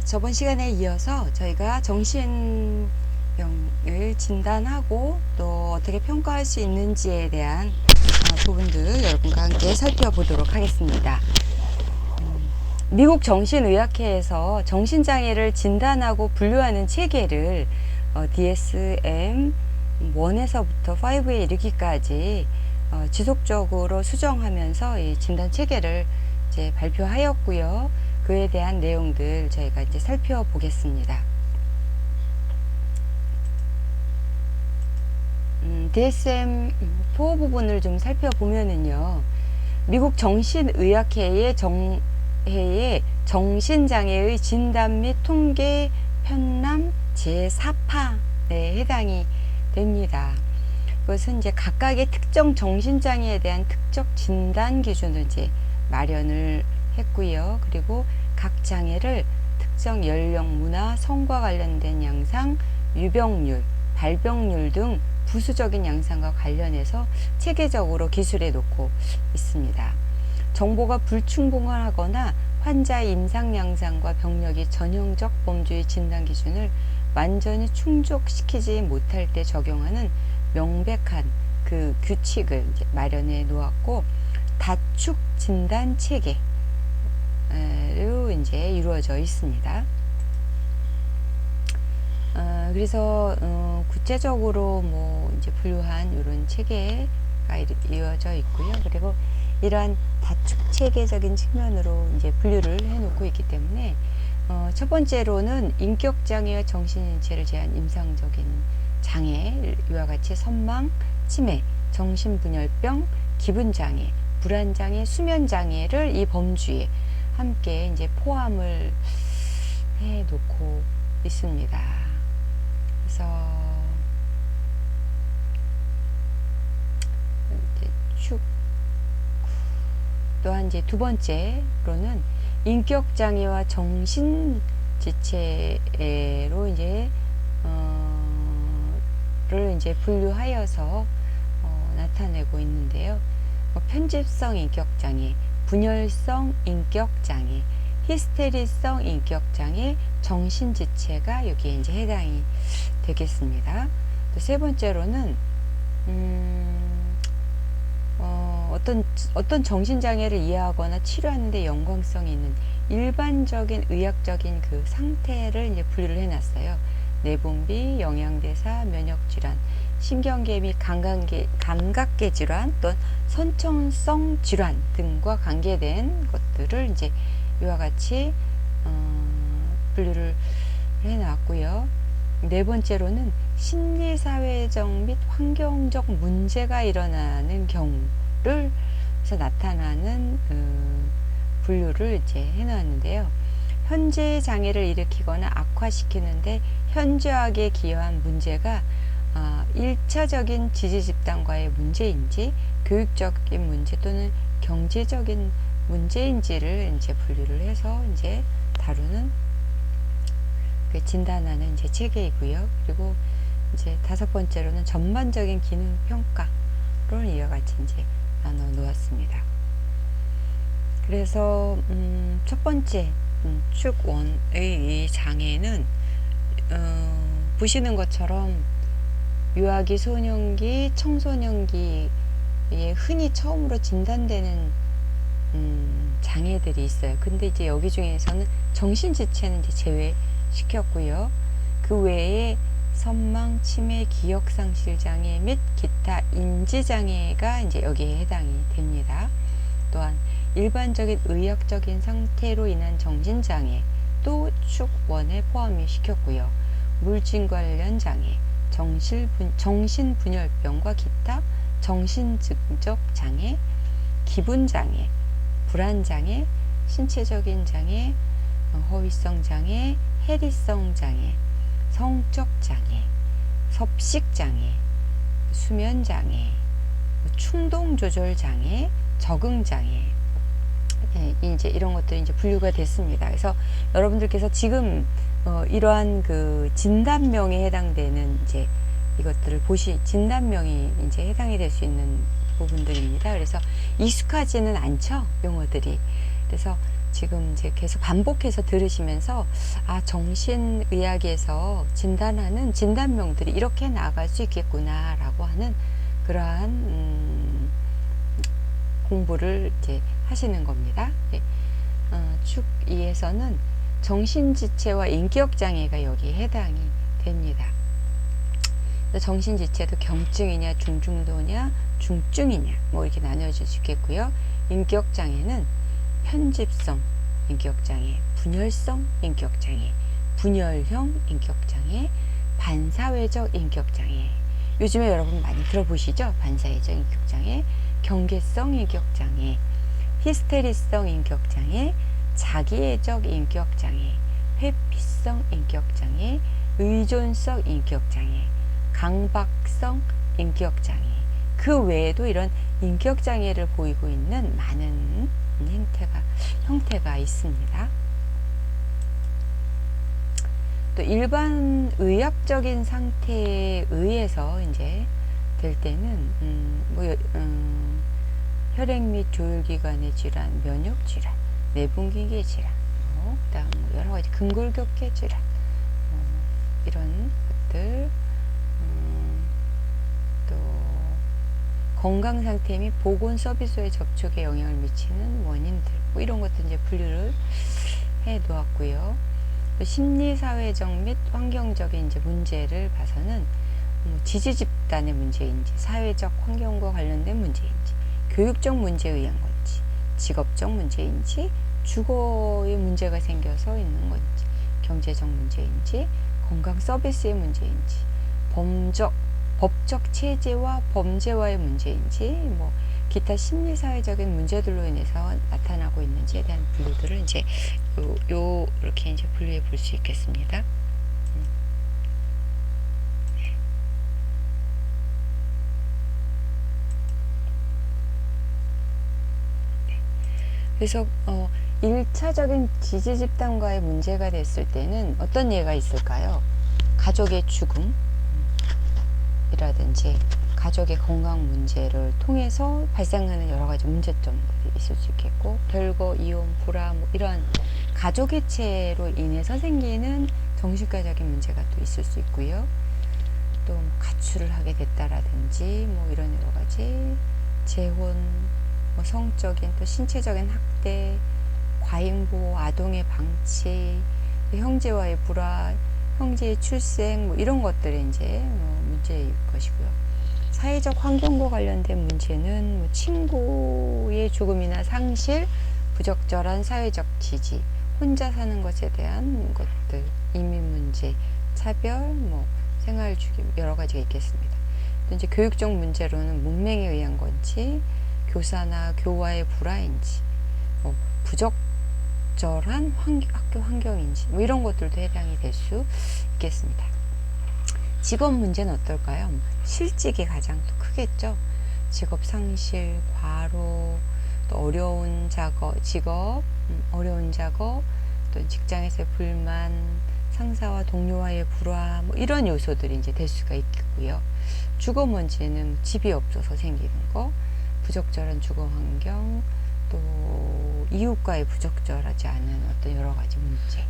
저번 시간에 이어서 저희가 정신병을 진단하고 또 어떻게 평가할 수 있는지에 대한 부분들 여러분과 함께 살펴보도록 하겠습니다. 미국 정신의학회에서 정신장애를 진단하고 분류하는 체계를 DSM-1에서부터 5에 이르기까지 지속적으로 수정하면서 이 진단 체계를 이제 발표하였고요. 그에 대한 내용들 저희가 이제 살펴보겠습니다. DSM-4 부분을 좀 살펴보면은요, 미국 정신의학회의 정신장애의 진단 및 통계 편람 제4파에 해당이 됩니다. 그것은 이제 각각의 특정 정신장애에 대한 특정 진단 기준을 이제 마련을 했고요. 그리고 각 장애를 특정 연령, 문화, 성과 관련된 양상, 유병률, 발병률 등 부수적인 양상과 관련해서 체계적으로 기술해 놓고 있습니다. 정보가 불충분하거나 환자의 임상 양상과 병력이 전형적 범주의 진단 기준을 완전히 충족시키지 못할 때 적용하는 명백한 그 규칙을 이제 마련해 놓았고, 다축 진단 체계로 이제 이루어져 있습니다. 그래서 구체적으로 뭐 이제 분류한 이런 체계가 이루어져 있고요. 그리고 이러한 다축 체계적인 측면으로 이제 분류를 해놓고 있기 때문에 첫 번째로는 인격 장애와 정신인체를 제한 임상적인 장애, 이와 같이 선망, 치매, 정신분열병, 기분장애, 불안장애, 수면장애를 이 범주에 함께 이제 포함을 해 놓고 있습니다. 그래서 이제 쭉 또한 이제 두 번째로는 인격 장애와 정신 지체로 이제 를 이제 분류하여서 나타내고 있는데요. 편집성 인격장애, 분열성 인격장애, 히스테리성 인격장애, 정신지체가 여기에 이제 해당이 되겠습니다. 또 세 번째로는 어떤 정신장애를 이해하거나 치료하는 데 연관성이 있는 일반적인 의학적인 그 상태를 이제 분류를 해놨어요. 내분비, 영양대사, 면역질환, 신경계 및 감각계 질환 또는 선천성 질환 등과 관계된 것들을 이제 이와 같이 분류를 해놨고요. 네 번째로는 심리사회적 및 환경적 문제가 일어나는 경우를 해서 나타나는 분류를 이제 해놨는데요. 현재의 장애를 일으키거나 악화시키는데 현저하게 기여한 문제가 1차적인 지지 집단과의 문제인지, 교육적인 문제 또는 경제적인 문제인지를 이제 분류를 해서 이제 다루는 그 진단하는 이제 체계이고요. 그리고 이제 다섯 번째로는 전반적인 기능 평가를 이와 같이 이제 나눠 놓았습니다. 그래서 첫 번째 축 1의 이 장애는 보시는 것처럼 유아기, 소년기, 청소년기에 흔히 처음으로 진단되는 장애들이 있어요. 근데 이제 여기 중에서는 정신지체는 이제 제외시켰고요. 그 외에 선망, 치매, 기억상실장애 및 기타 인지장애가 이제 여기에 해당이 됩니다. 또한 일반적인 의학적인 상태로 인한 정신장애 또 축 1에 포함이 시켰고요. 물질 관련 장애, 정신분열병과 기타, 정신증적 장애, 기분장애, 불안장애, 신체적인 장애, 허위성 장애, 해리성 장애, 성적 장애, 섭식 장애, 수면 장애, 충동 조절 장애, 적응 장애, 이제 이런 것들이 이제 분류가 됐습니다. 그래서 여러분들께서 지금 이러한 그 진단명에 해당되는 이제 이것들을 진단명이 이제 해당이 될 수 있는 부분들입니다. 그래서 익숙하지는 않죠, 용어들이. 그래서 지금 이제 계속 반복해서 들으시면서 정신의학에서 진단하는 진단명들이 이렇게 나아갈 수 있겠구나라고 하는 그러한 공부를 이제 하시는 겁니다. 축 2에서는 정신지체와 인격장애가 여기에 해당이 됩니다. 정신지체도 경증이냐, 중증도냐, 중증이냐, 뭐 이렇게 나눠질 수 있겠고요. 인격장애는 편집성 인격장애, 분열성 인격장애, 분열형 인격장애, 반사회적 인격장애. 요즘에 여러분 많이 들어보시죠? 반사회적 인격장애, 경계성 인격장애, 히스테리성 인격장애, 자기애적 인격장애, 회피성 인격장애, 의존성 인격장애, 강박성 인격장애, 그 외에도 이런 인격장애를 보이고 있는 많은 형태가 있습니다. 또 일반 의학적인 상태에 의해서 이제 될 때는 혈액 및 조혈기관의 질환, 면역 질환, 내분기계 질환, 그다음 여러 가지 근골격계 질환, 이런 것들, 또 건강 상태 및 보건 서비스의 접촉에 영향을 미치는 원인들, 뭐 이런 것들 이제 분류를 해 놓았고요. 심리 사회적 및 환경적인 이제 문제를 봐서는 지지 집단의 문제인지, 사회적 환경과 관련된 문제인지, 교육적 문제에 의한 건지, 직업적 문제인지, 주거에 문제가 생겨서 있는 건지, 경제적 문제인지, 건강 서비스의 문제인지, 법적 체제와 범죄와의 문제인지, 뭐 기타 심리 사회적인 문제들로 인해서 나타나고 있는지에 대한 분류들을 이제 이렇게 이제 분류해 볼 수 있겠습니다. 그래서 1차적인 지지 집단과의 문제가 됐을 때는 어떤 예가 있을까요? 가족의 죽음이라든지 가족의 건강 문제를 통해서 발생하는 여러 가지 문제점들이 있을 수 있겠고, 별거, 이혼, 불화, 뭐 이런 가족 해체로 인해서 생기는 정신과적인 문제가 또 있을 수 있고요. 또 가출을 하게 됐다라든지 뭐 이런 여러 가지 재혼, 뭐 성적인 또 신체적인 학대, 과잉보호, 아동의 방치, 형제와의 불화, 형제의 출생, 뭐 이런 것들이 이제 문제일 것이고요. 사회적 환경과 관련된 문제는 뭐 친구의 죽음이나 상실, 부적절한 사회적 지지, 혼자 사는 것에 대한 것들, 이민 문제, 차별, 뭐 생활 주기, 여러 가지가 있겠습니다. 또 이제 교육적 문제로는 문맹에 의한 건지, 교사나 교와의 불화인지, 뭐 부적절한 학교 환경인지, 뭐 이런 것들도 해당이 될 수 있겠습니다. 직업 문제는 어떨까요? 실직이 가장 또 크겠죠. 직업 상실, 과로, 또 어려운 직업, 어려운 작업, 또 직장에서의 불만, 상사와 동료와의 불화, 뭐 이런 요소들이 이제 될 수가 있겠고요. 주거 문제는 집이 없어서 생기는 거, 부적절한 주거 환경, 또 이웃과의 부적절하지 않은 어떤 여러 가지 문제,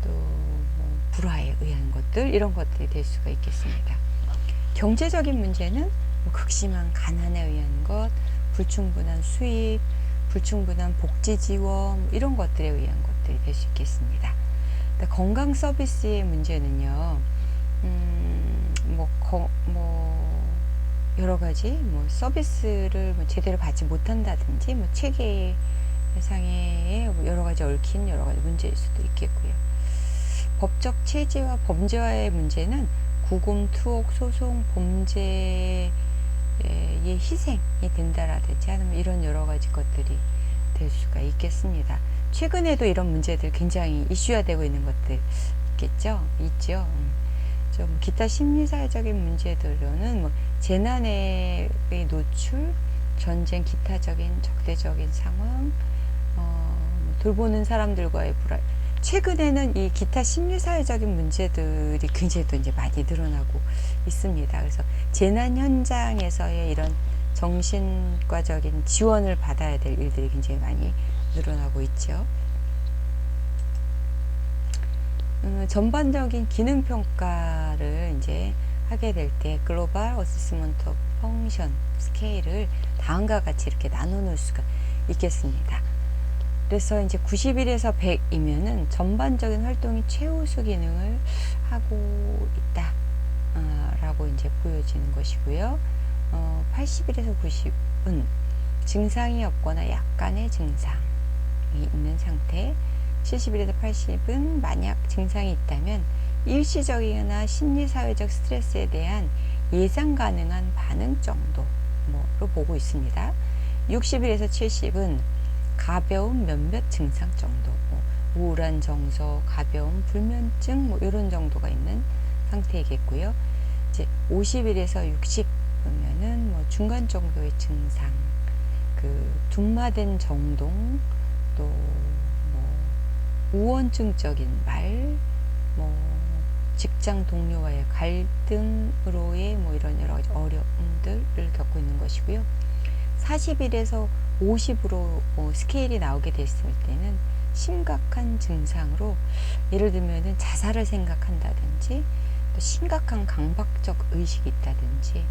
또 불화에 의한 것들, 이런 것들이 될 수가 있겠습니다. 경제적인 문제는 극심한 가난에 의한 것, 불충분한 수입, 불충분한 복지 지원, 이런 것들에 의한 것들이 될 수 있겠습니다. 건강 서비스의 문제는요, 여러 가지 서비스를 제대로 받지 못한다든지, 체계상의 여러 가지 얽힌 여러 가지 문제일 수도 있겠고요. 법적 체제와 범죄와의 문제는 구금, 투옥, 소송, 범죄의 희생이 된다라든지 하는 이런 여러 가지 것들이 될 수가 있겠습니다. 최근에도 이런 문제들 굉장히 이슈화되고 있는 것들 있죠. 좀 기타 심리사회적인 문제들로는 재난의 노출, 전쟁, 기타적인 적대적인 상황, 돌보는 사람들과의 불안. 최근에는 이 기타 심리사회적인 문제들이 굉장히 또 이제 많이 늘어나고 있습니다. 그래서 재난 현장에서의 이런 정신과적인 지원을 받아야 될 일들이 굉장히 많이 늘어나고 있죠. 전반적인 기능 평가를 이제 하게 될 때 글로벌 어세스먼트 오브 펑션 스케일을 다음과 같이 이렇게 나눠 놓을 수가 있겠습니다. 그래서 이제 90일에서 100이면은 전반적인 활동이 최우수 기능을 하고 있다 라고 이제 보여지는 것이고요. 80일에서 90은 증상이 없거나 약간의 증상이 있는 상태, 70일에서 80은 만약 증상이 있다면 일시적이거나 심리사회적 스트레스에 대한 예상 가능한 반응 정도로 보고 있습니다. 60일에서 70은 가벼운 몇몇 증상 정도, 우울한 정서, 가벼운 불면증 이런 정도가 있는 상태이겠고요. 이제 50일에서 60 보면은 중간 정도의 증상, 둔마된 정동, 또 우원증적인 말, 직장 동료와의 갈등으로의 이런 여러 가지 어려움들을 겪고 있는 것이고요. 40일에서 50으로 스케일이 나오게 됐을 때는 심각한 증상으로, 예를 들면 자살을 생각한다든지, 또 심각한 강박적 의식이 있다든지,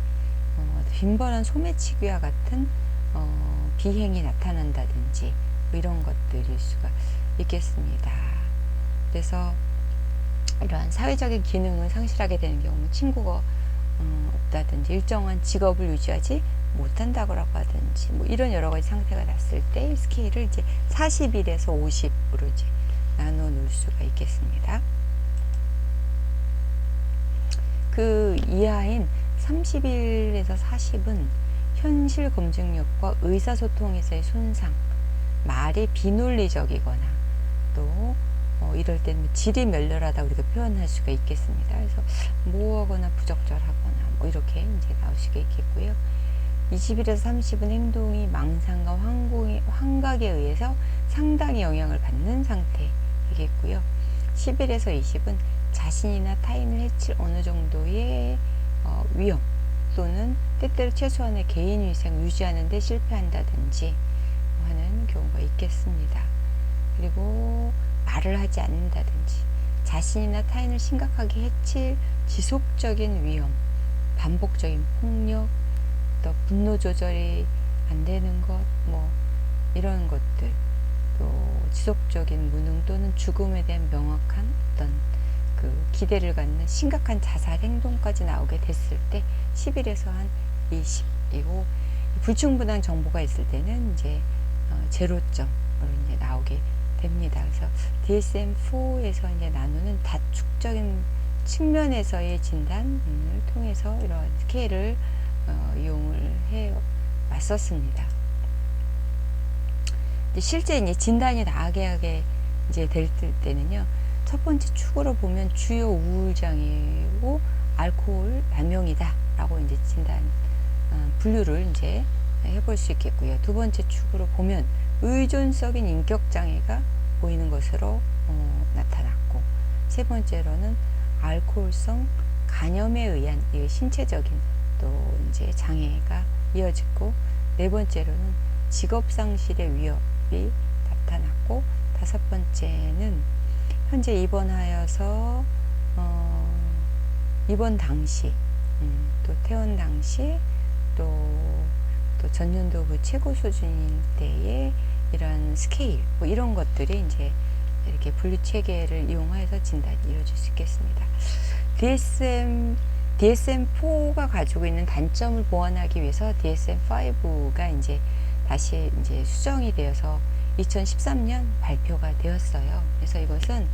빈번한 소매치기와 같은 비행이 나타난다든지 이런 것들일 수가 있겠습니다. 그래서 이러한 사회적인 기능을 상실하게 되는 경우는 친구가 없다든지 일정한 직업을 유지하지 못한다고 하든지 이런 여러 가지 상태가 났을 때 스케일을 이제 40일에서 50으로 이제 나눠 놓을 수가 있겠습니다. 그 이하인 30일에서 40은 현실 검증력과 의사소통에서의 손상, 말이 비논리적이거나 또 이럴 때는 질이 멸렬하다 우리가 표현할 수가 있겠습니다. 그래서 모호하거나 부적절하거나 이렇게 이제 나올 수가 있겠고요. 20일에서 30은 행동이 망상과 환각에 의해서 상당히 영향을 받는 상태이겠고요. 10일에서 20은 자신이나 타인을 해칠 어느 정도의 위험 또는 때때로 최소한의 개인 위생을 유지하는 데 실패한다든지 하는 경우가 있겠습니다. 그리고 말을 하지 않는다든지 자신이나 타인을 심각하게 해칠 지속적인 위험, 반복적인 폭력, 또 분노 조절이 안 되는 것, 이런 것들, 또 지속적인 무능 또는 죽음에 대한 명확한 어떤 기대를 갖는 심각한 자살 행동까지 나오게 됐을 때 10일에서 한 20이고, 불충분한 정보가 있을 때는 이제 제로점으로 이제 나오게 됩니다. 그래서 DSM-4에서 이제 나누는 다축적인 측면에서의 진단을 통해서 이런 스케일을 이용을 해 왔었습니다. 실제 이제 진단이 나게 이제 될 때는요, 첫 번째 축으로 보면 주요 우울장애고 알코올 남용이다라고 이제 진단 분류를 이제 해볼 수 있겠고요. 두 번째 축으로 보면 의존적인 인격장애가 보이는 것으로 나타났고, 세 번째로는 알코올성 간염에 의한 신체적인 또 이제 장애가 이어지고, 네 번째로는 직업상실의 위협이 나타났고, 다섯 번째는 현재 입원하여서 입원 당시 또 퇴원 당시 또 전년도 그 최고 수준일 때의 이런 스케일 이런 것들이 이제 이렇게 분류 체계를 이용해서 진단이 이루어질 수 있겠습니다. DSM-4가 가지고 있는 단점을 보완하기 위해서 DSM-5가 이제 다시 이제 수정이 되어서 2013년 발표가 되었어요. 그래서 이것은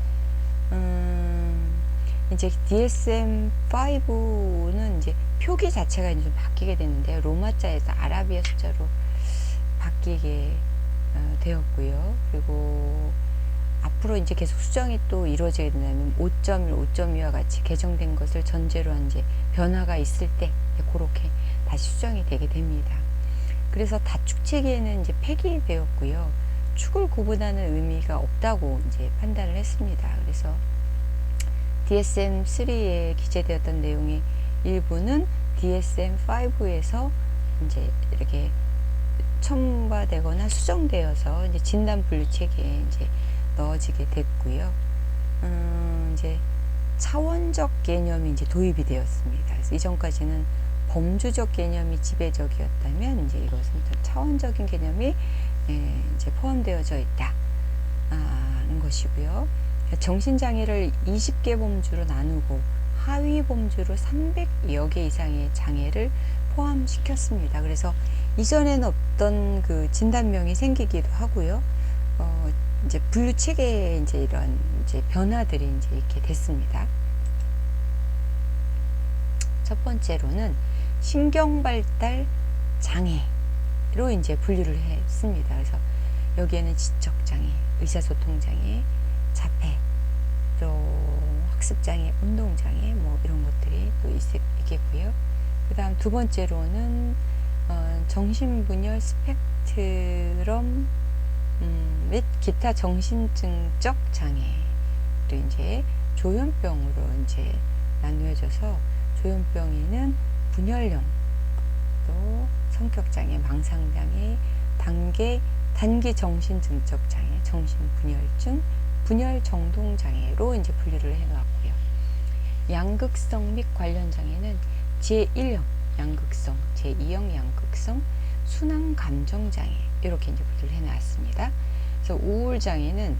이제 DSM-5는 이제 표기 자체가 이제 좀 바뀌게 됐는데, 로마자에서 아라비아 숫자로 바뀌게 되었고요. 그리고 앞으로 이제 계속 수정이 또 이루어지게 된다면 5.1, 5.2와 같이 개정된 것을 전제로 한 이제 변화가 있을 때 그렇게 다시 수정이 되게 됩니다. 그래서 다축 체계는 이제 폐기되었고요. 축을 구분하는 의미가 없다고 이제 판단을 했습니다. 그래서 DSM-3에 기재되었던 내용의 일부는 DSM-5에서 이제 이렇게 첨가되거나 수정되어서 이제 진단 분류 체계에 이제 넣어지게 됐고요. 이제 차원적 개념이 이제 도입이 되었습니다. 그래서 이전까지는 범주적 개념이 지배적이었다면 이제 이것은 좀 차원적인 개념이 이제 포함되어져 있다는 것이고요. 정신장애를 20개 범주로 나누고 하위 범주로 300여 개 이상의 장애를 포함시켰습니다. 그래서 이전에는 없던 그 진단명이 생기기도 하고요. 이제 분류 체계에 이제 이런 이제 변화들이 이제 이렇게 됐습니다. 첫 번째로는 신경발달 장애로 이제 분류를 했습니다. 그래서 여기에는 지적장애, 의사소통장애, 자폐, 또 학습장애, 운동장애 뭐 이런 것들이 또 있겠고요. 그 다음 두 번째로는 정신분열 스펙트럼 및 기타 정신증적 장애를 이제 조현병으로 이제 나누어져서 조현병에는 분열형, 또 성격장애, 망상장애, 단기 정신증적 장애, 정신분열증, 분열정동장애로 이제 분류를 해놨고요. 양극성 및 관련 장애는 제1형 양극성, 제2형 양극성, 순환감정장애 이렇게 이제 분류를 해놨습니다. 그래서 우울장애는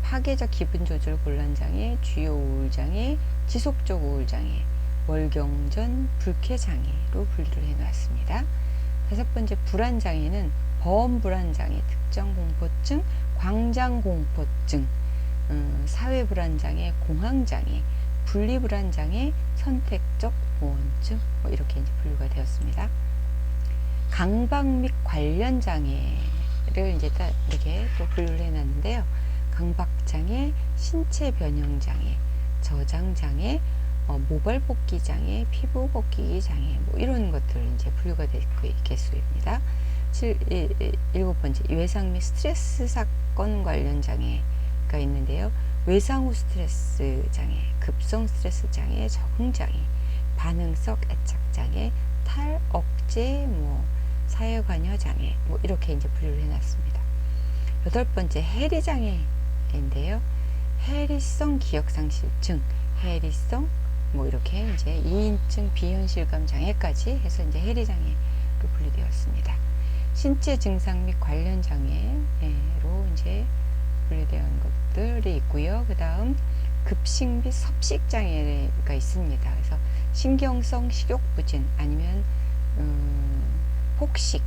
파괴적 기분조절 곤란장애, 주요 우울장애, 지속적 우울장애, 월경전 불쾌장애로 분류를 해놨습니다. 다섯 번째 불안장애는 보험불안장애, 특정공포증, 광장공포증, 사회불안장애, 공황장애, 분리불안장애, 선택적 보원증 뭐 이렇게 이제 분류가 되었습니다. 강박 및 관련 장애를 이제 딱 이렇게 또 분류를 해놨는데요. 강박장애, 신체 변형장애, 저장장애, 모발 복귀 장애, 피부 벗기기 장애 뭐 이런 것들 이제 분류가 되고 있겠습니다. 일곱 번째 외상 및 스트레스 사건 관련 장애가 있는데요. 외상 후 스트레스 장애, 급성 스트레스 장애, 적응 장애, 반응성 애착 장애, 탈억제, 뭐 사회관여 장애, 뭐 이렇게 이제 분류를 해놨습니다. 여덟 번째 해리 장애인데요. 해리성 기억상실증, 해리성 뭐 이렇게 이제 2인증 비현실감 장애까지 해서 이제 해리 장애로 분류되었습니다. 신체 증상 및 관련 장애로 이제 분류되어 있는 것들이 있고요. 그 다음 급식 및 섭식 장애가 있습니다. 그래서 신경성 식욕부진 아니면 폭식,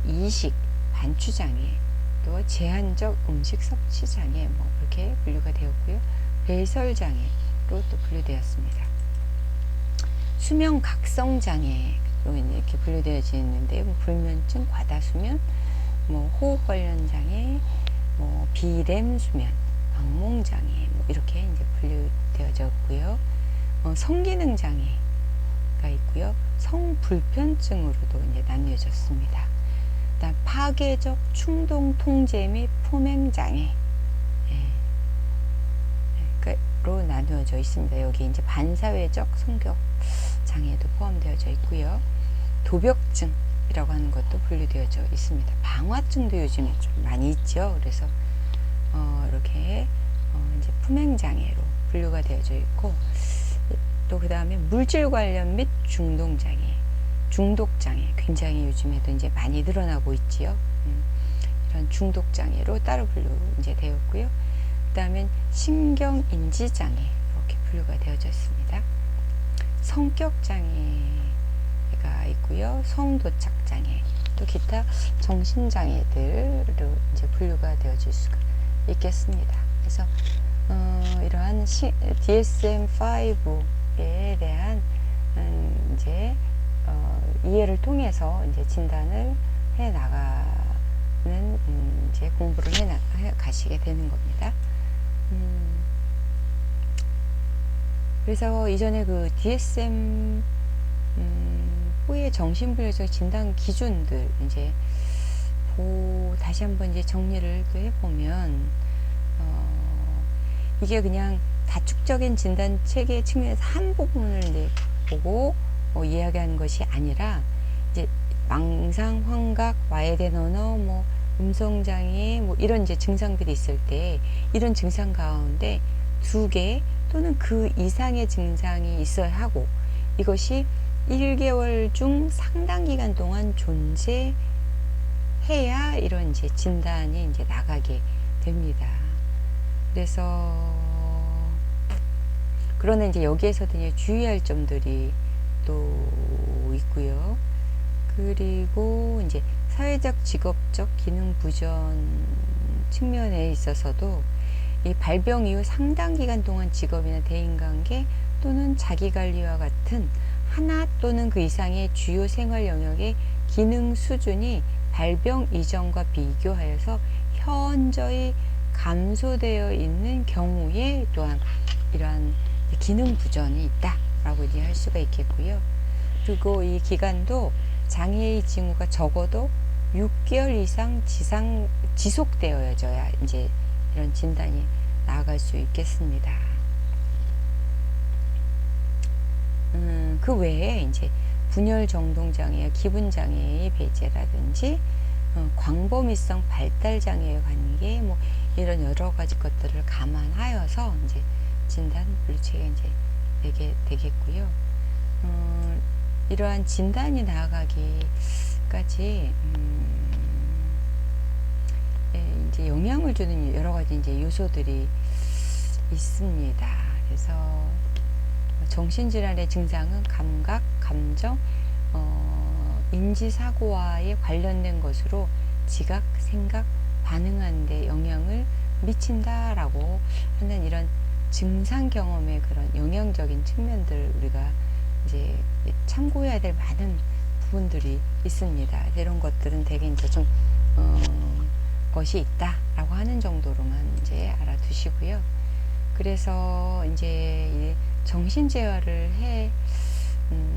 이식, 반추장애, 또 제한적 음식 섭취 장애 뭐 이렇게 분류가 되었고요. 배설장애로 또 분류되었습니다. 수면 각성 장애로 이렇게 분류되어지는데 불면증, 과다수면, 뭐 호흡 관련 장애, 뭐 비렘 수면, 악몽 장애 뭐 이렇게 이제 분류되어져 있고요. 성기능 장애가 있고요. 성불편증으로도 이제 나뉘어졌습니다. 그다음 파괴적 충동 통제 및 품행 장애 로 나누어져 있습니다. 여기 이제 반사회적 성격 장애도 포함되어져 있고요. 도벽증이라고 하는 것도 분류되어져 있습니다. 방화증도 요즘에 좀 많이 있죠. 그래서 이렇게 이제 품행 장애로 분류가 되어져 있고, 또 그 다음에 물질 관련 및 중독 장애, 중독 장애 굉장히 요즘에도 이제 많이 늘어나고 있지요. 이런 중독 장애로 따로 분류 이제 되었고요. 그 다음에 신경인지장애 이렇게 분류가 되어져 있습니다. 성격장애가 있고요. 성도착장애, 또 기타 정신장애들로 이제 분류가 되어질 수가 있겠습니다. 그래서 이러한 DSM-5에 대한 이제 이해를 통해서 이제 진단을 해 나가는 이제 공부를 해 가시게 되는 겁니다. 그래서 이전에 그 DSM 후의 정신분열적 진단 기준들 이제 다시 한번 이제 정리를 또 해보면 이게 그냥 다축적인 진단 체계 측면에서 한 부분을 이제 보고 이야기하는 것이 아니라 이제 망상, 환각, 와해된 언어, 뭐 음성장애, 뭐 이런 이제 증상들이 있을 때 이런 증상 가운데 2개 또는 그 이상의 증상이 있어야 하고 이것이 1개월 중 상당 기간 동안 존재해야 이런 이제 진단이 이제 나가게 됩니다. 그래서 그러나 이제 여기에서도 이제 주의할 점들이 또 있고요. 그리고 이제 사회적, 직업적 기능 부전 측면에 있어서도 이 발병 이후 상당 기간 동안 직업이나 대인관계 또는 자기관리와 같은 하나 또는 그 이상의 주요 생활 영역의 기능 수준이 발병 이전과 비교하여서 현저히 감소되어 있는 경우에 또한 이러한 기능 부전이 있다라고 이해할 수가 있겠고요. 그리고 이 기간도 장애의 징후가 적어도 6개월 이상 지속되어져야 이제 이런 진단이 나아갈 수 있겠습니다. 그 외에 이제 분열 정동 장애와 기분 장애의 배제라든지 광범위성 발달 장애의 관계 뭐 이런 여러 가지 것들을 감안하여서 이제 진단 물체가 이제 되게 되겠고요. 이러한 진단이 나아가기까지 이제 영향을 주는 여러 가지 이제 요소들이 있습니다. 그래서 정신질환의 증상은 감각, 감정, 인지사고와의 관련된 것으로 지각, 생각, 반응하는 데 영향을 미친다라고 하는 이런 증상 경험의 그런 영향적인 측면들 우리가 이제 참고해야 될 많은 부분들이 있습니다. 이런 것들은 대개 이제 좀 것이 있다라고 하는 정도로만 이제 알아두시고요. 그래서 이제 정신재활을 해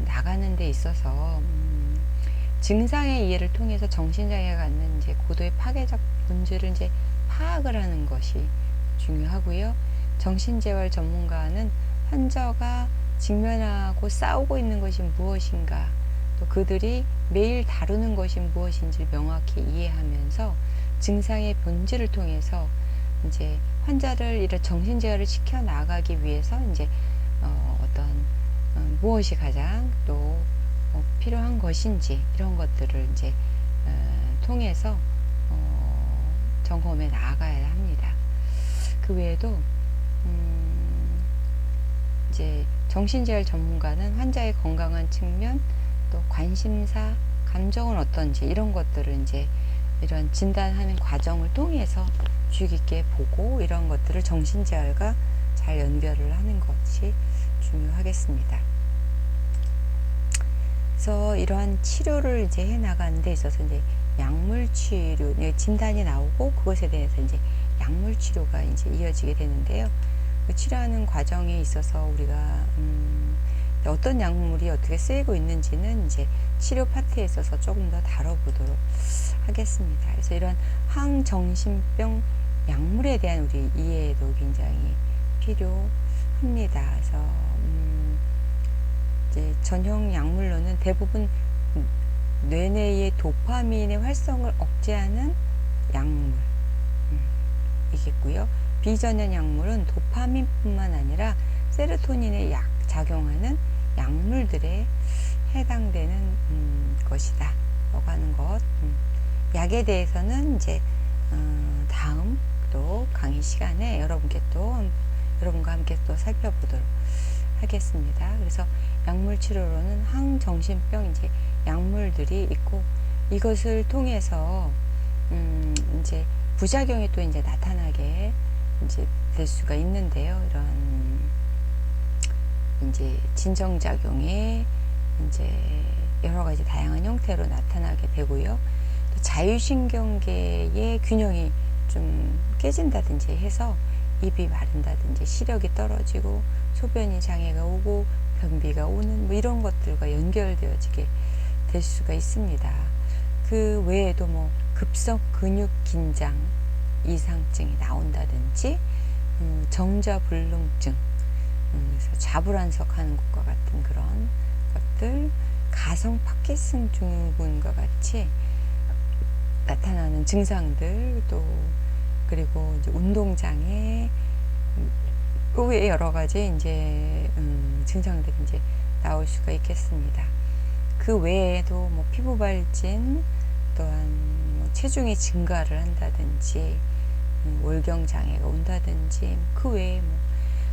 나가는 데 있어서 증상의 이해를 통해서 정신장애가 갖는 이제 고도의 파괴적 본질을 이제 파악을 하는 것이 중요하고요. 정신재활 전문가는 환자가 직면하고 싸우고 있는 것이 무엇인가, 또 그들이 매일 다루는 것이 무엇인지 명확히 이해하면서 증상의 본질을 통해서 이제 환자를 이런 정신재활을 시켜 나가기 위해서 이제 어떤 무엇이 가장 또 필요한 것인지 이런 것들을 이제 통해서 점검해 나가야 합니다. 그 외에도 이제 정신재활 전문가는 환자의 건강한 측면, 또 관심사, 감정은 어떤지 이런 것들을 이제 이런 진단하는 과정을 통해서 주의 깊게 보고 이런 것들을 정신재활과 잘 연결을 하는 것이 중요하겠습니다. 그래서 이러한 치료를 이제 해 나가는 데 있어서 이제 약물 치료, 진단이 나오고 그것에 대해서 이제 약물 치료가 이제 이어지게 되는데요. 그 치료하는 과정에 있어서 우리가 어떤 약물이 어떻게 쓰이고 있는지는 이제 치료 파트에 있어서 조금 더 다뤄보도록 하겠습니다. 그래서 이런 항정신병 약물에 대한 우리 이해도 굉장히 필요합니다. 그래서 이제 전용 약물로는 대부분 뇌내의 도파민의 활성을 억제하는 약물이겠고요. 비전염 약물은 도파민뿐만 아니라 세로토닌에 작용하는 약물들에 해당되는 것이다 라고 하는 것. 약에 대해서는 이제 다음 또 강의 시간에 여러분과 함께 또 살펴보도록 하겠습니다. 그래서 약물 치료로는 항정신병 이제 약물들이 있고 이것을 통해서 이제 부작용이 또 이제 나타나게 이제 될 수가 있는데요. 이런 이제 진정작용에 이제 여러 가지 다양한 형태로 나타나게 되고요. 또 자율신경계의 균형이 좀 깨진다든지 해서 입이 마른다든지 시력이 떨어지고 소변이 장애가 오고 변비가 오는 뭐 이런 것들과 연결되어지게 될 수가 있습니다. 그 외에도 뭐 급성 근육 긴장 이상증이 나온다든지 정자불능증, 그래서 자불안석하는 것과 같은 그런 것들, 가성 파킨슨 증후군과 같이 나타나는 증상들, 또 그리고 이제 운동장애, 그 외에 여러 가지 이제 증상들이 이제 나올 수가 있겠습니다. 그 외에도 뭐 피부 발진, 또한 뭐 체중이 증가를 한다든지, 월경 장애가 온다든지, 그 외에 뭐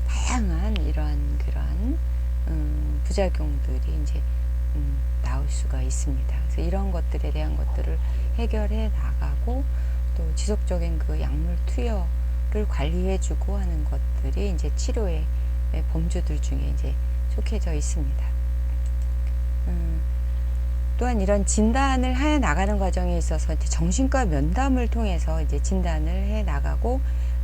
다양한 이러한 그런 부작용들이 이제 나올 수가 있습니다. 그래서 이런 것들에 대한 것들을 해결해 나가고, 또 지속적인 그 약물 투여를 관리해주고 하는 것들이 이제 치료의 범주들 중에 이제 속해져 있습니다. 또한 이런 진단을 해 나가는 과정에 있어서 이제 정신과 면담을 통해서 이제 진단을 해 나가고,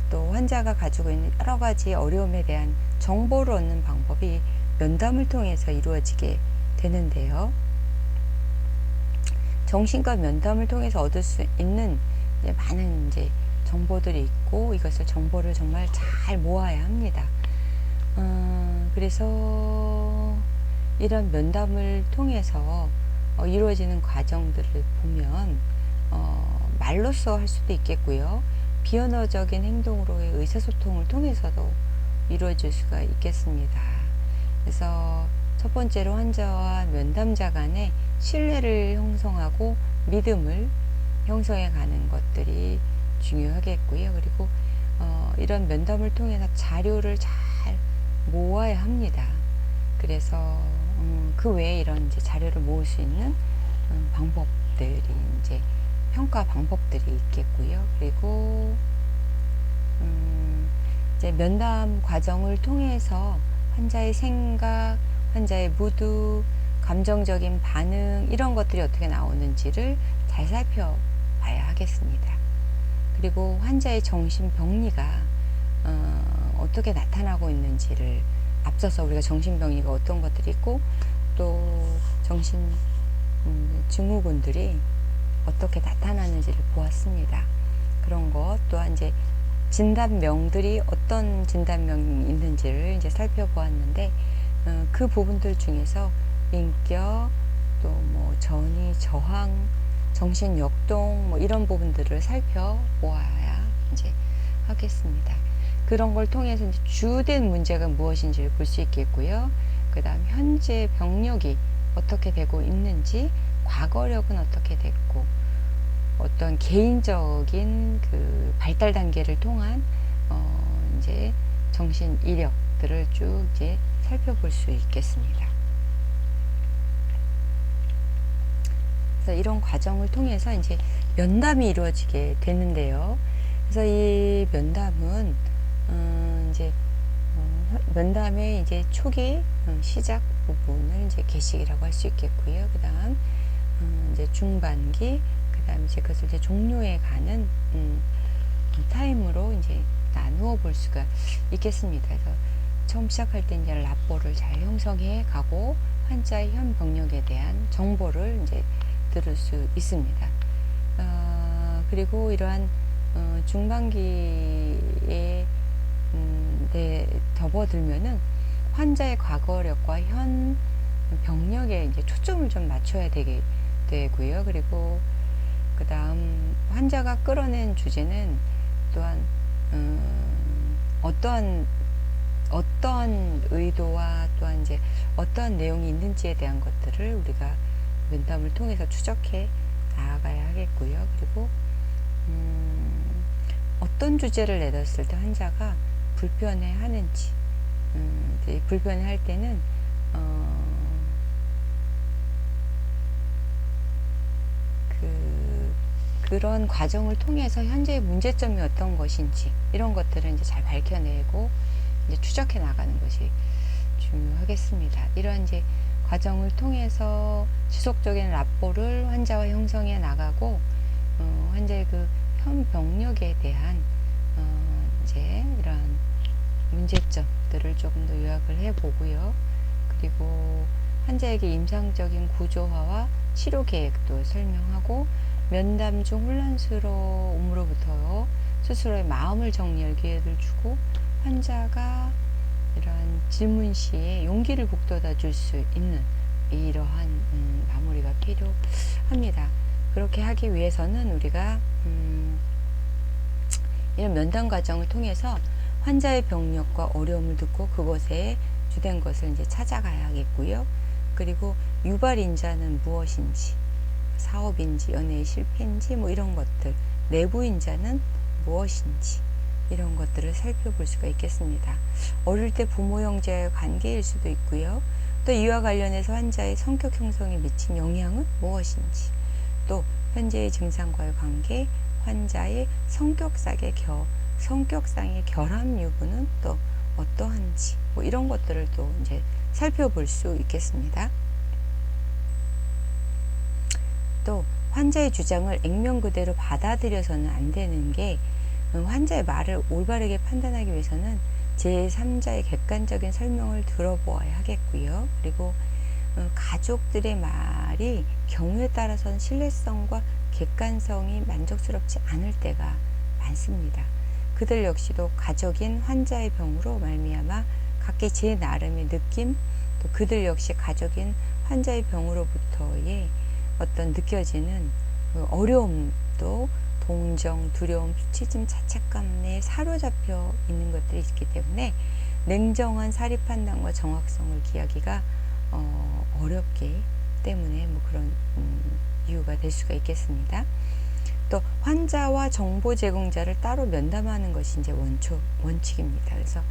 또 환자가 가지고 있는 여러 가지 어려움에 대한 정보를 얻는 방법이 면담을 통해서 이루어지게 되는데요. 정신과 면담을 통해서 얻을 수 있는 이제 많은 이제 정보들이 있고, 이것을 정보를 정말 잘 모아야 합니다. 그래서 이런 면담을 통해서 이루어지는 과정들을 보면 말로써 할 수도 있겠고요. 비언어적인 행동으로의 의사소통을 통해서도 이루어질 수가 있겠습니다. 그래서 첫 번째로 환자와 면담자 간의 신뢰를 형성하고 믿음을 형성해 가는 것들이 중요하겠고요. 그리고 이런 면담을 통해서 자료를 잘 모아야 합니다. 그래서 그 외에 이런 이제 자료를 모을 수 있는 방법들이 이제 평가 방법들이 있겠고요. 그리고 이제 면담 과정을 통해서 환자의 생각, 환자의 무드, 감정적인 반응, 이런 것들이 어떻게 나오는지를 잘 살펴봐야 하겠습니다. 그리고 환자의 정신병리가 어떻게 나타나고 있는지를, 앞서서 우리가 정신병리가 어떤 것들이 있고, 또 정신 증후군들이 어떻게 나타나는지를 보았습니다. 그런 것, 또한 이제 진단명들이 어떤 진단명이 있는지를 이제 살펴보았는데, 그 부분들 중에서 인격, 또 뭐 전이, 저항, 정신 역동, 뭐 이런 부분들을 살펴보아야 이제 하겠습니다. 그런 걸 통해서 이제 주된 문제가 무엇인지를 볼 수 있겠고요. 그 다음 현재 병력이 어떻게 되고 있는지, 과거력은 어떻게 됐고, 어떤 개인적인 그 발달 단계를 통한 이제 정신 이력들을 쭉 이제 살펴볼 수 있겠습니다. 그래서 이런 과정을 통해서 이제 면담이 이루어지게 되는데요. 그래서 이 면담은 이제 면담의 이제 초기 시작 부분을 이제 개식이라고 할 수 있겠고요. 그 다음 이제 중반기, 그 다음 이제 그것을 이제 종료해 가는 타임으로 이제 나누어 볼 수가 있겠습니다. 그래서 처음 시작할 때 이제 라포를 잘 형성해 가고, 환자의 현 병력에 대한 정보를 이제 들을 수 있습니다. 그리고 이러한 중반기에 접어들면은 환자의 과거력과 현 병력에 이제 초점을 좀 맞춰야 되고요. 그리고 그 다음 환자가 끌어낸 주제는 또한 어떠한 의도와 또한 이제 어떠한 내용이 있는지에 대한 것들을 우리가 면담을 통해서 추적해 나아가야 하겠고요. 그리고 어떤 주제를 내뒀을 때 환자가 불편해 하는지, 불편해 할 때는 그런 과정을 통해서 현재의 문제점이 어떤 것인지, 이런 것들을 이제 잘 밝혀내고 이제 추적해 나가는 것이 중요하겠습니다. 이러한 이제 과정을 통해서 지속적인 라포를 환자와 형성해 나가고, 환자의 그 현 병력에 대한 이제 이러한 문제점들을 조금 더 요약을 해보고요. 그리고 환자에게 임상적인 구조화와 치료 계획도 설명하고, 면담 중 혼란스러움으로부터 스스로의 마음을 정리할 기회를 주고, 환자가 이러한 질문 시에 용기를 북돋아 줄 수 있는 이러한 마무리가 필요합니다. 그렇게 하기 위해서는 우리가 이런 면담 과정을 통해서 환자의 병력과 어려움을 듣고 그것에 주된 것을 이제 찾아가야겠고요. 그리고 유발 인자는 무엇인지, 사업인지, 연애의 실패인지, 뭐 이런 것들, 내부 인자는 무엇인지, 이런 것들을 살펴볼 수가 있겠습니다. 어릴 때 부모 형제의 관계일 수도 있고요. 또 이와 관련해서 환자의 성격 형성에 미친 영향은 무엇인지, 또 현재의 증상과의 관계, 환자의 성격상의 결함 유무는 또 어떠한지, 뭐 이런 것들을 또 이제 살펴볼 수 있겠습니다. 또 환자의 주장을 액면 그대로 받아들여서는 안 되는 게, 환자의 말을 올바르게 판단하기 위해서는 제3자의 객관적인 설명을 들어보아야 하겠고요. 그리고 가족들의 말이 경우에 따라서는 신뢰성과 객관성이 만족스럽지 않을 때가 많습니다. 그들 역시도 가족인 환자의 병으로 말미암아 각기 제 나름의 느낌, 또 그들 역시 가족인 환자의 병으로부터의 어떤 느껴지는 어려움도 동정, 두려움, 수치심, 자책감에 사로잡혀 있는 것들이 있기 때문에 냉정한 사리 판단과 정확성을 기하기가 어렵기 때문에 뭐 그런 이유가 될 수가 있겠습니다. 또 환자와 정보 제공자를 따로 면담하는 것이 이제 원칙입니다. 그래서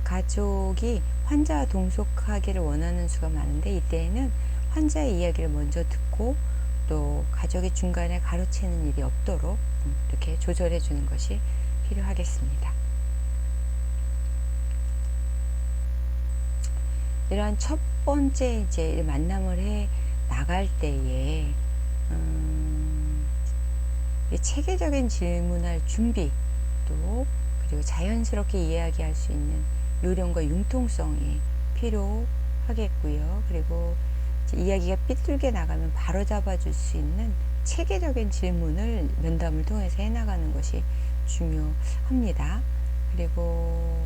가족이 환자와 동석하기를 원하는 수가 많은데, 이때에는 환자의 이야기를 먼저 듣고 또 가족이 중간에 가로채는 일이 없도록 이렇게 조절해 주는 것이 필요하겠습니다. 이러한 첫 번째 이제 만남을 해 나갈 때에 체계적인 질문할 준비, 또 그리고 자연스럽게 이야기할 수 있는 요령과 융통성이 필요하겠고요. 그리고 이야기가 삐뚤게 나가면 바로잡아 줄 수 있는 체계적인 질문을 면담을 통해서 해나가는 것이 중요합니다. 그리고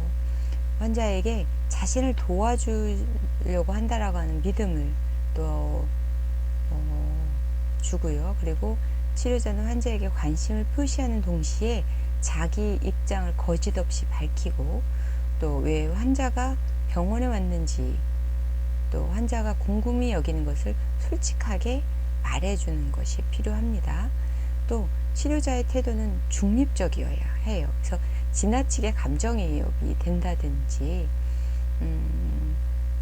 환자에게 자신을 도와주려고 한다라고 하는 믿음을 또 주고요. 그리고 치료자는 환자에게 관심을 표시하는 동시에 자기 입장을 거짓 없이 밝히고, 또 왜 환자가 병원에 왔는지, 또 환자가 궁금히 여기는 것을 솔직하게 말해주는 것이 필요합니다. 또 치료자의 태도는 중립적이어야 해요. 그래서 지나치게 감정이입이 된다든지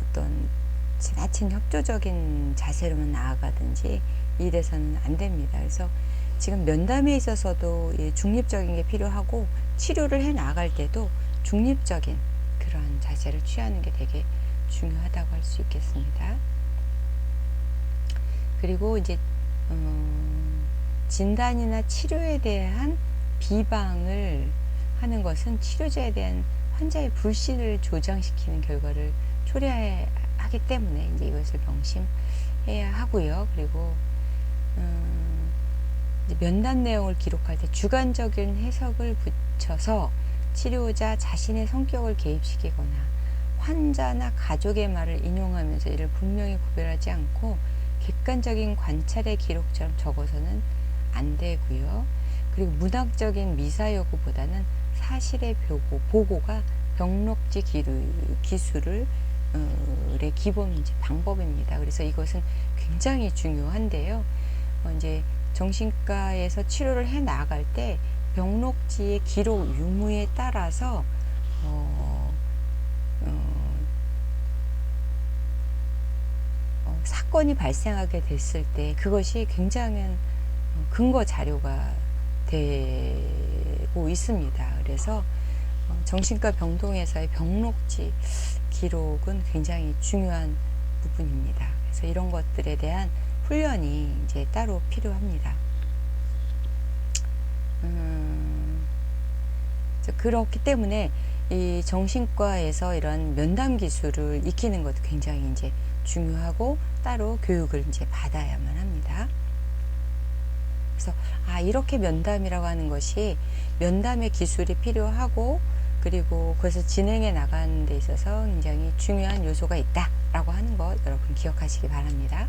어떤 지나친 협조적인 자세로만 나아가든지 이래서는 안 됩니다. 그래서 지금 면담에 있어서도 중립적인 게 필요하고, 치료를 해 나갈 때도 중립적인 그런 자세를 취하는 게 되게 중요하다고 할 수 있겠습니다. 그리고 이제 진단이나 치료에 대한 비방을 하는 것은 치료자에 대한 환자의 불신을 조장시키는 결과를 초래하기 때문에 이제 이것을 명심해야 하고요. 그리고 이제 면담 내용을 기록할 때 주관적인 해석을 붙여서 치료자 자신의 성격을 개입시키거나 환자나 가족의 말을 인용하면서 이를 분명히 구별하지 않고 객관적인 관찰의 기록처럼 적어서는 안 되고요. 그리고 문학적인 미사 여구보다는 사실의 보고가 병록지 기술의 기본 방법입니다. 그래서 이것은 굉장히 중요한데요. 이제 정신과에서 치료를 해 나갈 때 병록지의 기록 유무에 따라서 사건이 발생하게 됐을 때 그것이 굉장한 근거 자료가 되고 있습니다. 그래서 정신과 병동에서의 병록지 기록은 굉장히 중요한 부분입니다. 그래서 이런 것들에 대한 훈련이 이제 따로 필요합니다. 그렇기 때문에 이 정신과에서 이런 면담 기술을 익히는 것도 굉장히 이제 중요하고 따로 교육을 이제 받아야만 합니다. 그래서 이렇게 면담이라고 하는 것이 면담의 기술이 필요하고, 그리고 그것을 진행해 나가는 데 있어서 굉장히 중요한 요소가 있다라고 하는 것 여러분 기억하시기 바랍니다.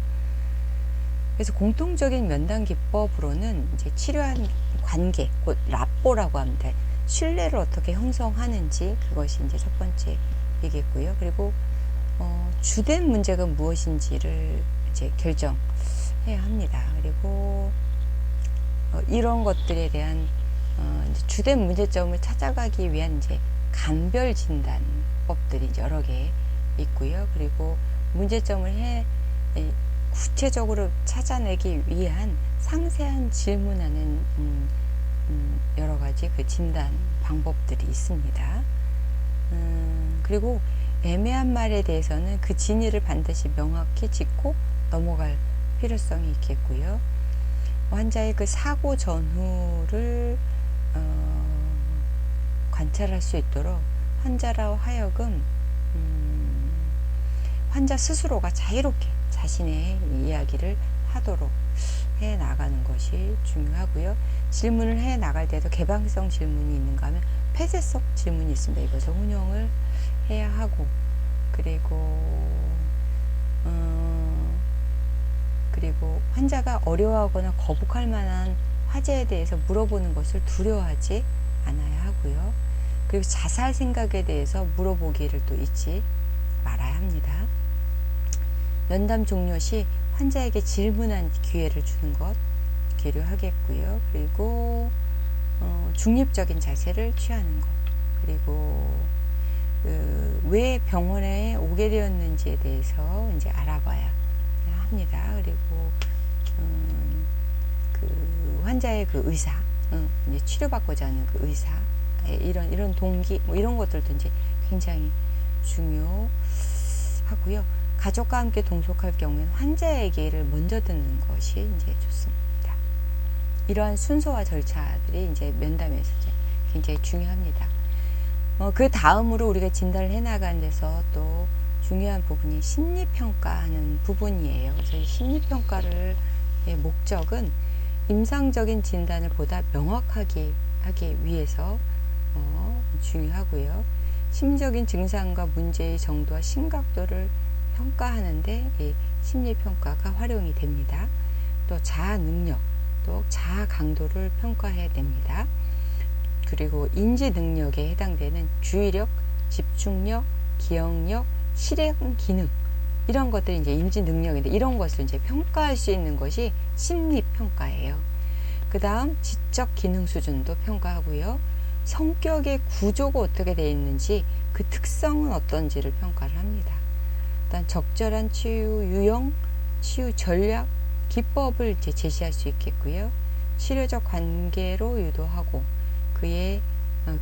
그래서 공통적인 면담 기법으로는 이제 치료한 관계, 곧 라뽀라고 합니다. 신뢰를 어떻게 형성하는지 그것이 이제 첫 번째 얘기겠고요. 그리고 주된 문제가 무엇인지를 이제 결정해야 합니다. 그리고 이런 것들에 대한 이제 주된 문제점을 찾아가기 위한 이제 감별 진단법들이 여러 개 있고요. 그리고 문제점을 구체적으로 찾아내기 위한 상세한 질문하는 여러 가지 그 진단 방법들이 있습니다. 그리고 애매한 말에 대해서는 그 진위를 반드시 명확히 짚고 넘어갈 필요성이 있겠고요. 환자의 그 사고 전후를 관찰할 수 있도록 환자로 하여금 환자 스스로가 자유롭게 자신의 이야기를 하도록 해 나가는 것이 중요하고요. 질문을 해 나갈 때도 개방성 질문이 있는가 하면 폐쇄성 질문이 있습니다. 이것을 운영을 해야 하고, 그리고 환자가 어려워하거나 거북할 만한 화제에 대해서 물어보는 것을 두려워하지 않아야 하고요. 그리고 자살 생각에 대해서 물어보기를 또 잊지 말아야 합니다. 면담 종료 시 환자에게 질문한 기회를 주는 것 계류하겠고요. 그리고 중립적인 자세를 취하는 것, 그리고 왜 병원에 오게 되었는지에 대해서 이제 알아봐야 합니다. 그리고 그 환자의 그 의사, 이제 치료받고자 하는 그 의사, 이런 동기, 뭐 이런 것들도 이제 굉장히 중요하고요. 가족과 함께 동석할 경우에는 환자의 얘기를 먼저 듣는 것이 이제 좋습니다. 이러한 순서와 절차들이 이제 면담에서 이제 굉장히 중요합니다. 그 다음으로 우리가 진단을 해나가는 데서 또 중요한 부분이 심리평가하는 부분이에요. 그래서 이 심리평가를 목적은 임상적인 진단을 보다 명확하게 하기 위해서 중요하고요. 심리적인 증상과 문제의 정도와 심각도를 평가하는데 심리평가가 활용이 됩니다. 또 자아 능력, 또 자아 강도를 평가해야 됩니다. 그리고 인지 능력에 해당되는 주의력, 집중력, 기억력, 실행 기능, 이런 것들이 이제 인지 능력인데, 이런 것을 이제 평가할 수 있는 것이 심리 평가예요. 그 다음 지적 기능 수준도 평가하고요. 성격의 구조가 어떻게 되어 있는지, 그 특성은 어떤지를 평가를 합니다. 일단 적절한 치유 유형, 치유 전략, 기법을 이제 제시할 수 있겠고요. 치료적 관계로 유도하고 그의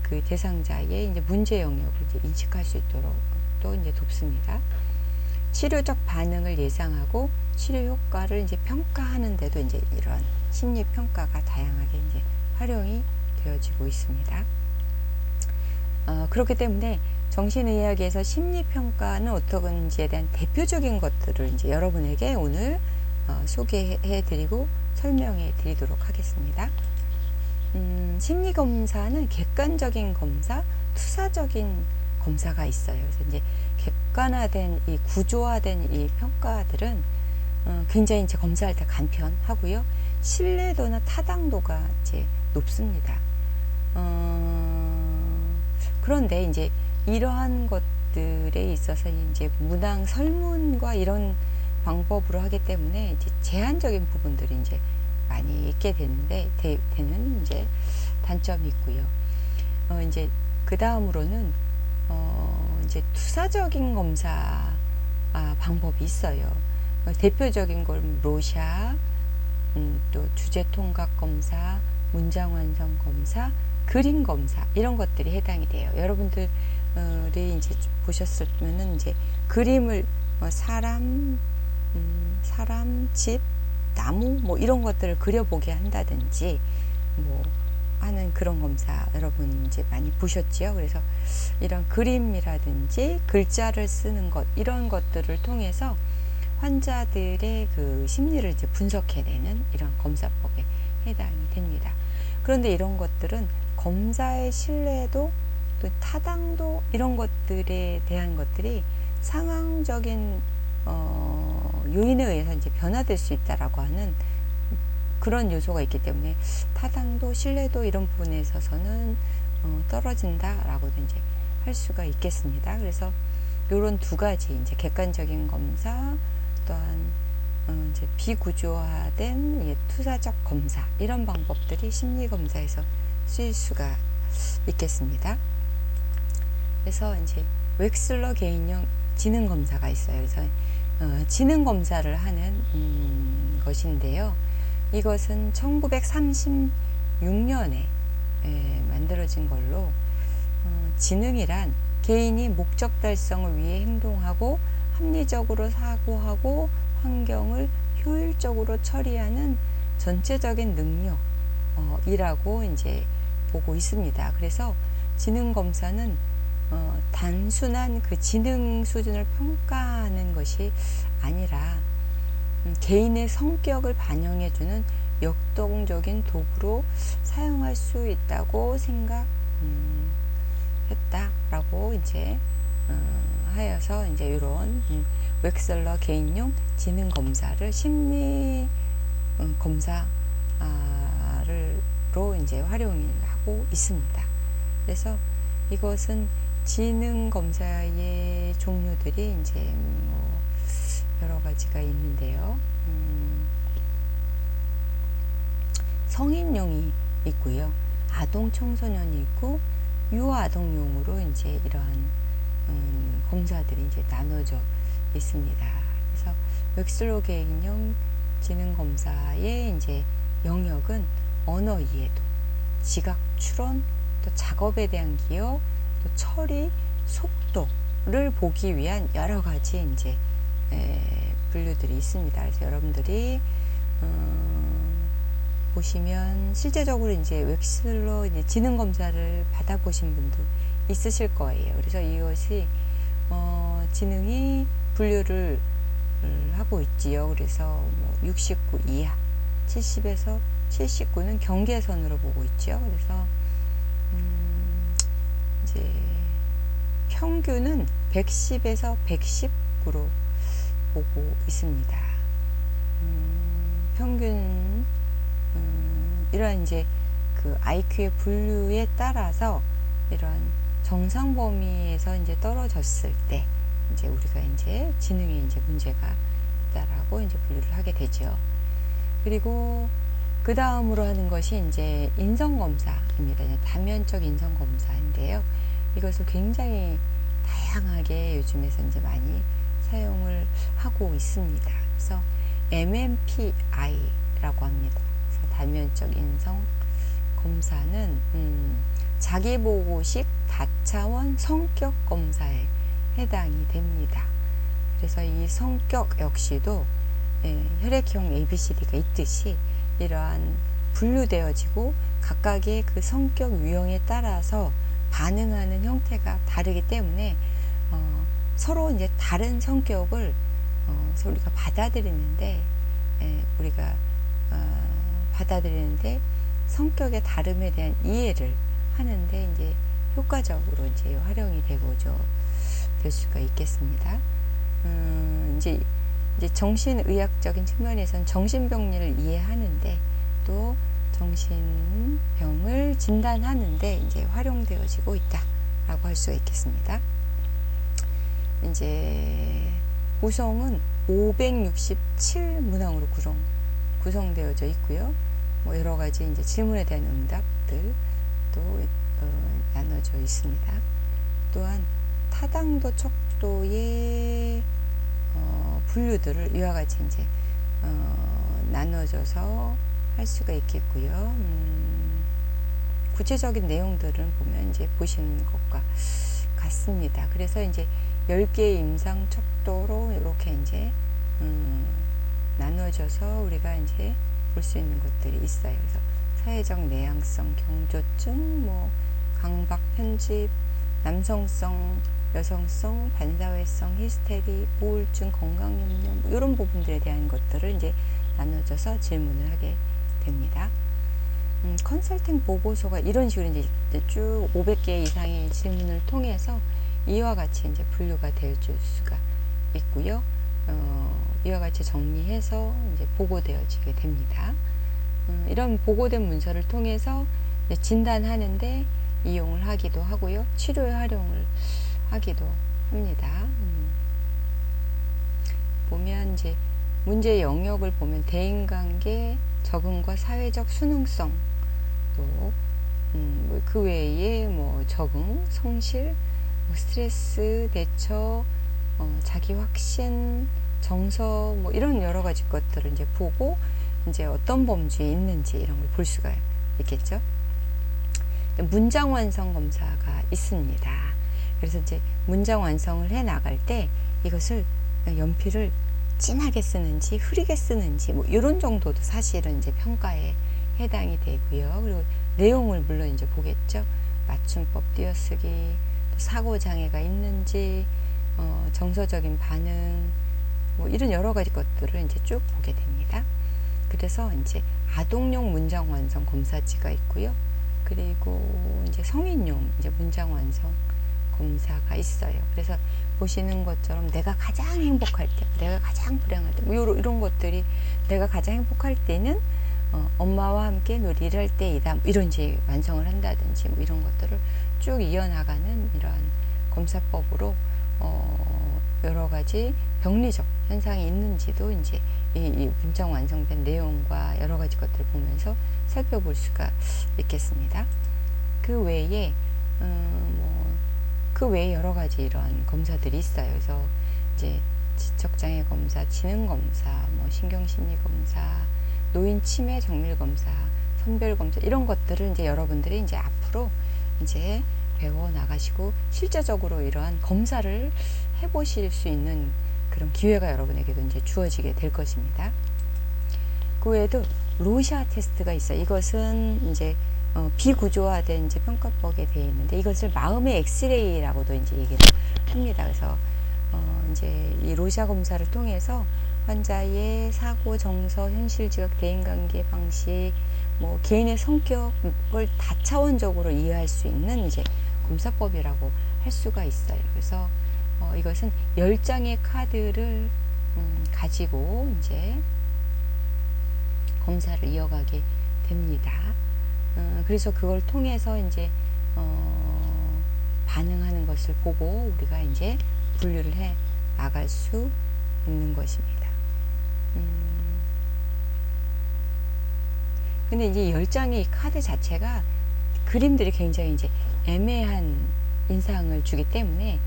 그 대상자의 이제 문제 영역을 이제 인식할 수 있도록 또 이제 돕습니다. 치료적 반응을 예상하고 치료 효과를 이제 평가하는데도 이제 이러한 심리 평가가 다양하게 이제 활용이 되어지고 있습니다. 그렇기 때문에 정신의학에서 심리평가는 어떤지에 대한 대표적인 것들을 이제 여러분에게 오늘 소개해 드리고 설명해 드리도록 하겠습니다. 심리검사는 객관적인 검사, 투사적인 검사가 있어요. 그래서 이제 객관화된 이 구조화된 이 평가들은 굉장히 이제 검사할 때 간편하고요. 신뢰도나 타당도가 이제 높습니다. 그런데 이제 이러한 것들에 있어서 이제 문항 설문과 이런 방법으로 하기 때문에 이제 제한적인 부분들이 이제 많이 있게 되는 이제 단점이 있고요. 이제 그 다음으로는 이제 투사적인 검사 방법이 있어요. 대표적인 걸 로샤, 또 주제 통각 검사, 문장 완성 검사, 그림 검사, 이런 것들이 해당이 돼요. 여러분들이 이제 보셨으면은 이제 그림을 사람, 집, 나무 뭐 이런 것들을 그려보게 한다든지 뭐 하는 그런 검사 여러분 이제 많이 보셨지요. 그래서 이런 그림이라든지 글자를 쓰는 것, 이런 것들을 통해서 환자들의 그 심리를 이제 분석해내는 이런 검사법에 해당이 됩니다. 그런데 이런 것들은 검사의 신뢰도 또 타당도 이런 것들에 대한 것들이 상황적인 요인에 의해서 이제 변화될 수 있다라고 하는 그런 요소가 있기 때문에 타당도, 신뢰도 이런 부분에 있어서는 떨어진다라고도 이제 할 수가 있겠습니다. 그래서 이런 두 가지 이제 객관적인 검사 또한 이제 비구조화된 투사적 검사 이런 방법들이 심리 검사에서 쓰일 수가 있겠습니다. 그래서 이제 웩슬러 개인형 지능 검사가 있어요. 그래서 지능 검사를 하는 것인데요. 이것은 1936년에 만들어진 걸로 지능이란 개인이 목적 달성을 위해 행동하고 합리적으로 사고하고 환경을 효율적으로 처리하는 전체적인 능력이라고 이제 보고 있습니다. 그래서 지능 검사는 단순한 그 지능 수준을 평가하는 것이 아니라 개인의 성격을 반영해주는 역동적인 도구로 사용할 수 있다고 생각했다라고 이제 하여서 이제 이런 웩슬러 개인용 지능 검사를 심리 검사로 이제 활용하고 있습니다. 그래서 이것은 지능 검사의 종류들이 이제 뭐 여러 가지가 있는데요. 성인용이 있고요. 아동 청소년이 있고 유아동용으로 이제 이러한 검사들이 이제 나눠져 있습니다. 그래서 웩슬러 개인용 지능 검사의 이제 영역은 언어 이해도, 지각 추론, 또 작업에 대한 기여, 또 처리 속도를 보기 위한 여러 가지 이제 분류들이 있습니다. 그래서 여러분들이 보시면 실제적으로 이제 웩슬러 이제 지능 검사를 받아보신 분도 있으실 거예요. 그래서 이것이 지능이 분류를 하고 있지요. 그래서 뭐 69 이하, 70에서 79는 경계선으로 보고 있죠. 그래서 이제 평균은 110에서 119로 보고 있습니다. 평균 이런 이제 그 IQ의 분류에 따라서 이런 정상 범위에서 이제 떨어졌을 때 이제 우리가 이제 지능에 이제 문제가 있다라고 이제 분류를 하게 되죠. 그리고 그 다음으로 하는 것이 이제 인성검사입니다. 다면적 인성검사인데요. 이것을 굉장히 다양하게 요즘에서 이제 많이 사용을 하고 있습니다. 그래서 MMPI라고 합니다. 그래서 다면적 인성 검사는 자기보고식 다차원 성격 검사에 해당이 됩니다. 그래서 이 성격 역시도 혈액형 ABCD가 있듯이 이러한 분류되어지고 각각의 그 성격 유형에 따라서 반응하는 형태가 다르기 때문에 서로 이제 다른 성격을 우리가 받아들이는데 성격의 다름에 대한 이해를 하는데 이제 효과적으로 이제 활용이 되고죠 될 수가 있겠습니다. 이제 정신의학적인 측면에서는 정신병리를 이해하는데 또 정신병을 진단하는데 이제 활용되어지고 있다라고 할 수가 있겠습니다. 이제 구성은 567문항으로 구성되어져 있고요. 뭐 여러 가지 이제 질문에 대한 응답들 또 나눠져 있습니다. 또한 타당도 척도의 분류들을 이와 같이 이제 나눠져서 할 수가 있겠고요. 구체적인 내용들은 보면 이제 보시는 것과 같습니다. 그래서 이제 10개의 임상 척도로 이렇게 이제 나눠져서 우리가 이제 볼 수 있는 것들이 있어요. 그래서 사회적 내향성, 경조증, 뭐 강박 편집, 남성성, 여성성, 반사회성, 히스테리, 우울증, 건강염려 뭐 이런 부분들에 대한 것들을 이제 나눠져서 질문을 하게 됩니다. 컨설팅 보고서가 이런 식으로 이제 쭉 500개 이상의 질문을 통해서 이와 같이 이제 분류가 될 수가 있고요. 이와 같이 정리해서 이제 보고되어지게 됩니다. 이런 보고된 문서를 통해서 이제 진단하는데 이용을 하기도 하고요. 치료에 활용을 하기도 합니다. 보면 이제 문제 영역을 보면 대인관계, 적응과 사회적 수능성, 또 그 외에 뭐 적응, 성실, 뭐 스트레스 대처, 자기 확신, 정서, 뭐 이런 여러 가지 것들을 이제 보고 이제 어떤 범주에 있는지 이런 걸 볼 수가 있겠죠. 문장 완성 검사가 있습니다. 그래서 이제 문장 완성을 해 나갈 때 이것을 연필을 진하게 쓰는지 흐리게 쓰는지 뭐 이런 정도도 사실은 이제 평가에 해당이 되고요. 그리고 내용을 물론 이제 보겠죠. 맞춤법 띄어쓰기, 사고 장애가 있는지, 정서적인 반응, 뭐 이런 여러 가지 것들을 이제 쭉 보게 됩니다. 그래서 이제 아동용 문장 완성 검사지가 있고요. 그리고 이제 성인용 이제 문장 완성 검사가 있어요. 그래서 보시는 것처럼 내가 가장 행복할 때, 내가 가장 불행할 때, 뭐 이런 것들이 내가 가장 행복할 때는 엄마와 함께 놀이를 할 때이다. 뭐 이런 이제 완성을 한다든지 뭐 이런 것들을 쭉 이어나가는 이러한 검사법으로 여러 가지 병리적 현상이 있는지도 이제 이 문장 완성된 내용과 여러 가지 것들을 보면서 살펴볼 수가 있겠습니다. 그 외에 그 외에 여러 가지 이런 검사들이 있어요. 그래서 이제 지적장애 검사, 지능 검사, 뭐 신경심리 검사, 노인 치매 정밀 검사, 선별 검사 이런 것들을 이제 여러분들이 이제 앞으로 이제 배워 나가시고 실제적으로 이러한 검사를 해보실 수 있는 그런 기회가 여러분에게도 이제 주어지게 될 것입니다. 그 외에도 로샤 테스트가 있어요. 이것은 이제 비구조화된 이제 평가법에 되어 있는데 이것을 마음의 엑스레이라고도 이제 얘기를 합니다. 그래서 이제 이 로샤 검사를 통해서 환자의 사고, 정서, 현실 지각, 대인관계 방식, 뭐 개인의 성격을 다차원적으로 이해할 수 있는 이제 검사법이라고 할 수가 있어요. 그래서 이것은 10장의 카드를 가지고 이제 검사를 이어가게 됩니다. 그래서 그걸 통해서 이제 반응하는 것을 보고 우리가 이제 분류를 해 나갈 수 있는 것입니다. 근데 이제 10장의 카드 자체가 그림들이 굉장히 이제 애매한 인상을 주기 때문에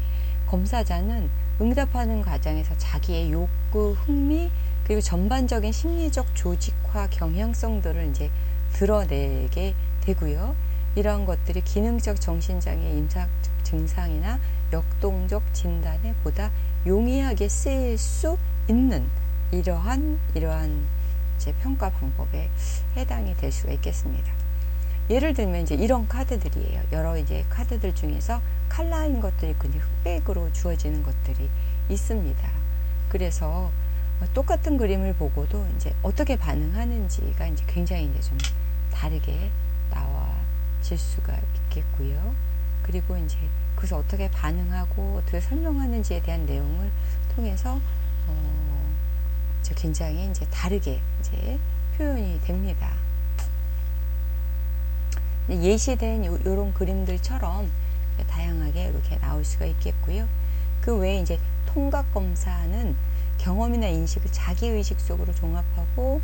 검사자는 응답하는 과정에서 자기의 욕구, 흥미, 그리고 전반적인 심리적 조직화 경향성들을 이제 드러내게 되고요. 이러한 것들이 기능적 정신장애 임상 증상이나 역동적 진단에 보다 용이하게 쓰일 수 있는 이러한 이제 평가 방법에 해당이 될 수가 있겠습니다. 예를 들면 이제 이런 카드들이에요. 여러 이제 카드들 중에서 컬러인 것들이 있고 이제 흑백으로 주어지는 것들이 있습니다. 그래서 똑같은 그림을 보고도 이제 어떻게 반응하는지가 이제 굉장히 이제 좀 다르게 나와질 수가 있겠고요. 그리고 이제 그래서 어떻게 반응하고 어떻게 설명하는지에 대한 내용을 통해서 이제 굉장히 이제 다르게 이제 표현이 됩니다. 예시된 이런 그림들처럼 다양하게 이렇게 나올 수가 있겠고요. 그 외에 이제 통각 검사는 경험이나 인식을 자기 의식 속으로 종합하고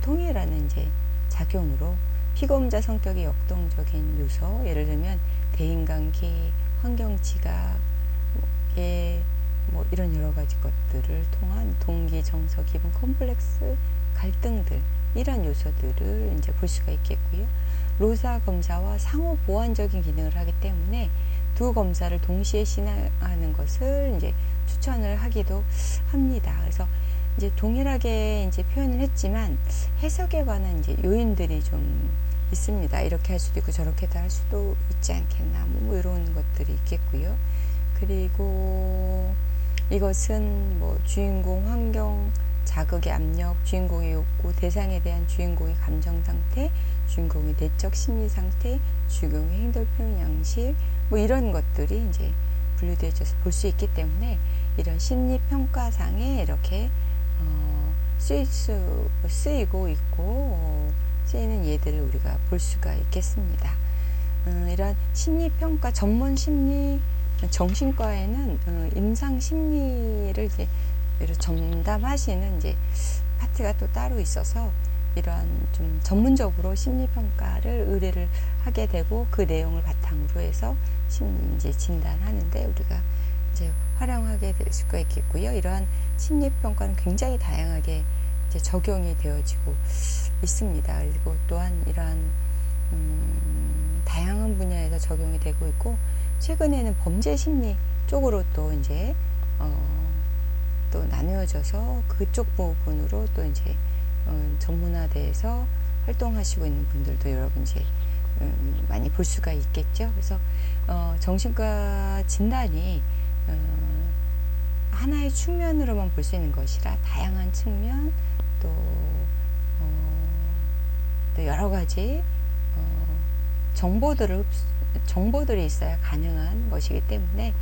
통일하는 이제 작용으로 피검자 성격의 역동적인 요소, 예를 들면 대인관계, 환경지각, 뭐 이런 여러 가지 것들을 통한 동기, 정서, 기분, 컴플렉스, 갈등들 이런 요소들을 이제 볼 수가 있겠고요. 로사 검사와 상호 보완적인 기능을 하기 때문에 두 검사를 동시에 시행하는 것을 이제 추천을 하기도 합니다. 그래서 이제 동일하게 이제 표현을 했지만 해석에 관한 이제 요인들이 좀 있습니다. 이렇게 할 수도 있고 저렇게도 할 수도 있지 않겠나 뭐 이런 것들이 있겠고요. 그리고 이것은 뭐 주인공 환경, 자극의 압력, 주인공의 욕구, 대상에 대한 주인공의 감정 상태, 주인공의 내적 심리 상태, 주인공의 행동 표현 양식, 뭐 이런 것들이 이제 분류되어져서 볼 수 있기 때문에 이런 심리 평가상에 이렇게 쓰이고 있고 쓰이는 예들을 우리가 볼 수가 있겠습니다. 이런 심리 평가 전문 심리 정신과에는 임상 심리를 이제 전담하시는 이제 파트가 또 따로 있어서 이러한 좀 전문적으로 심리 평가를 의뢰를 하게 되고 그 내용을 바탕으로 해서 심리 이제 진단하는데 우리가 이제 활용하게 될 수가 있겠고요. 이러한 심리 평가는 굉장히 다양하게 이제 적용이 되어지고 있습니다. 그리고 또한 이러한 다양한 분야에서 적용이 되고 있고 최근에는 범죄 심리 쪽으로 또 이제 또 나누어져서 그쪽 부분으로 또 이제 전문화돼서 활동하시고 있는 분들도 여러분 이제 많이 볼 수가 있겠죠. 그래서 정신과 진단이 하나의 측면으로만 볼 수 있는 것이라 다양한 측면 또 여러 가지 정보들이 있어야 가능한 것이기 때문에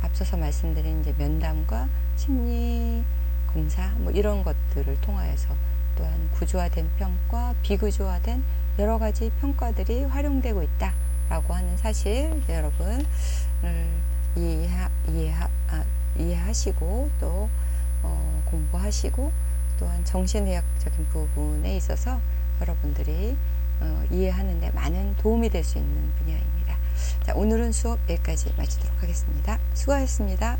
앞서서 말씀드린 이제 면담과 심리 검사 뭐 이런 것들을 통하여서 또한 구조화된 평가, 비구조화된 여러 가지 평가들이 활용되고 있다라고 하는 사실 여러분을 이해하시고 또 공부하시고 또한 정신의학적인 부분에 있어서 여러분들이 이해하는 데 많은 도움이 될 수 있는 분야입니다. 자, 오늘은 수업 여기까지 마치도록 하겠습니다. 수고하셨습니다.